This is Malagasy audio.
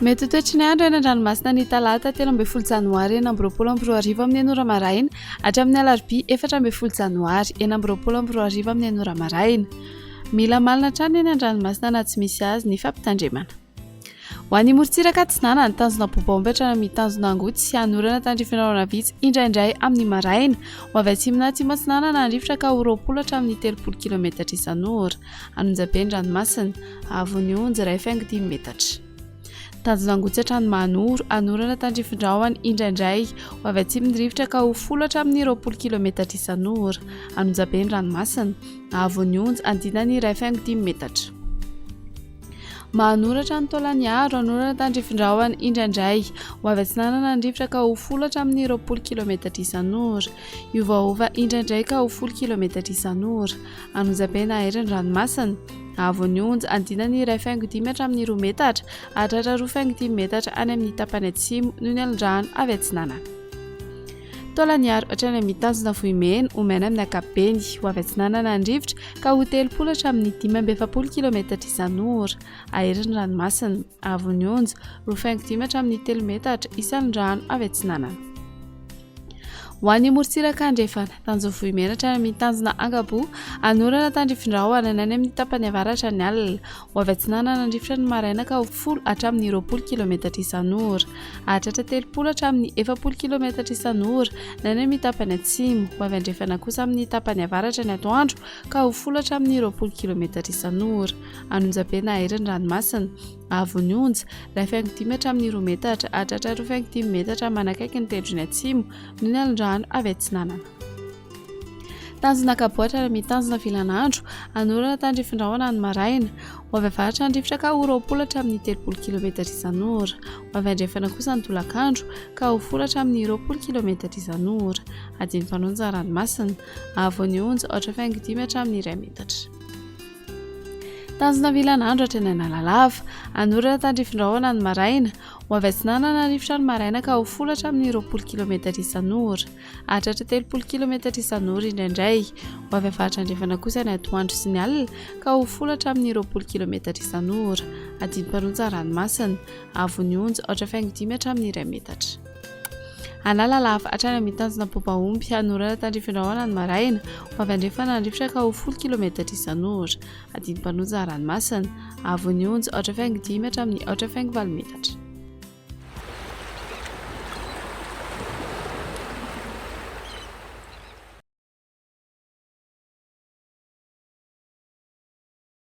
Mety toetry ny andro eny an-dranomasina ny talata 13 janoary 2024 amin'ny enora maraina hatramin'ny alarobia 14 janoary 2024 amin'ny enora maraina. Mila malina trano eny an-dranomasina na tsy misy azy ny fampitandremana. Ho an'ny morontsiraka tsinana ny tanjona bobaomby hatrany amin'ny tanjona angotsy sy hanorana tandrifin-drahona vitsy indraindray amin'ny maraina ho avy atsimo na atsimo atsinana na andrifotra ka ho 20 hatramin'ny 30 km isan'ora. Anonjabe ny ranomasina Havon'ny Onjy 1.5 metatra. Tanjona angotsy hatrany manoro hanorana tandrifin-drahona indraindray ho avy atsimo ny rivotra ka ho 10 hatramin'ny 20 km isan'ora. Anonjabe ny ranomasina Havon'ny Onjy andinany 1.5 metatra. Mahanoratra ny taolaniaro hanorana tandrifin-drahona indraindray ho avy atsinana na andrivotra ka ho 10 hatramin'ny 20 km isan'ora. Iovaova indraindray ka ho 10 km isan'ora. Anonjabe na hery ny ranomasina Havon'ny Onjy andinany 1.5 hatramin'ny 2 metatra hatratra 2.5 metatra any amin'ny tapany atsimo noho ny alin-drano avy atsinana. Taolaniaro hatrany amin'ny tanjona vohimena omena amin'ny ankapobeny ho avy atsinana na andrivotra ka ho 30 hatramin'ny 5.70 km isan'ora. Ahery ny ranomasina Havon'ny Onjy 2.5 hatramin'ny 3 metatra isan'andrano avy atsinana. Ho an'ny morontsiraka andrefana tanjona vohimena hatrany amin'ny tanjona ankapo hanorana tandrifin-drahona any amin'ny tapany avaratra ny alina ho avy atsinana na andrivotra ny maraina ka ho 10 hatramin'ny 20 km isan'ora. Hahatratra 30 hatramin'ny 40 km isan'ora ny any amin'ny tapany atsimo ho avy andrefana kosa amin'ny tapany avaratra ny atoandro ka ho 10 hatramin'ny 20 km isan'ora. Anonjabe na hery ny ranomasina Havon'ny Onjy 1.5 hatramin'ny 2 metatra hatratra 2.5 metatra manakaiky ny tendrony atsimo noho ny alin-drano avy atsinana. Tanjona ankapo hatrany amin'ny tanjona filanandro hanorana tandrifin-drahona ny maraina ho avy avaratra andrivotra ka ho 20 hatramin'ny 30 km isan'ora. Ho avy andrefana kosa ny tolakandro ka ho 10 hatramin'ny 20 km isan'ora. Adiny mpanonja ranomasina Havon'ny Onjy 8.5 hatramin'ny 1 metatra. Tanjona vilanandro hatrany Analalava hanorana tandrifin-drahona ny maraina ho avy atsinana na rivotra ny maraina ka ho 10 hatramin'ny 20 km isan'ora. Hahatratra 30 km isan'ora indraindray ho avy avaratra andrefana kosa ny atoandro sy ny alina ka ho 10 hatramin'ny 20 km isan'ora. Adiny mpanonja ranomasina Havon'ny Onjy 8.5 hatramin'ny 1 metatra. Analalava hatrany amin'ny tanjona bobaomby hanorana tandrifin-drahona ny maraina ho avy andrefana andrivotra ka ho 10 km isan'ora. Adiny mpanonja ranomasina Havon'ny Onjy 8.5 hatramin'ny 8.8 metatra.